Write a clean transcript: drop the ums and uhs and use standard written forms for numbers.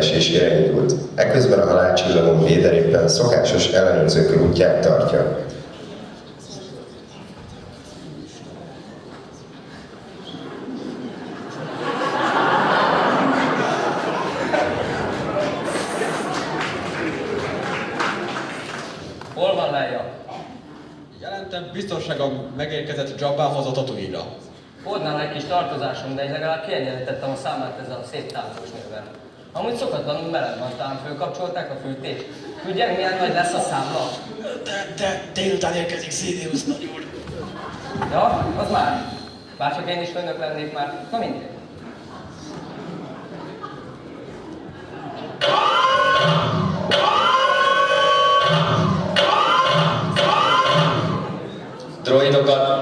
visszaesésére indult. Eközben a halálcsillagon Vader éppen szokásos ellenőrzőkör útját tartja. Hol van Leia? Jelentem, biztonságon megérkezett Jabbahoz a Tatooine-ra. Volt nála egy kis tartozásom, de én legalább kiegyenlítettem a számát ezzel a szép táncos nővel. Amúgy szokatlanul meleg van, talán fölkapcsolták a fűtést. Tudják, milyen nagy lesz a számla? De délután érkezik Sidious nagy úr. Ja, az már. Bárcsak én is főnök lennék már. Na mindegy. Droidokat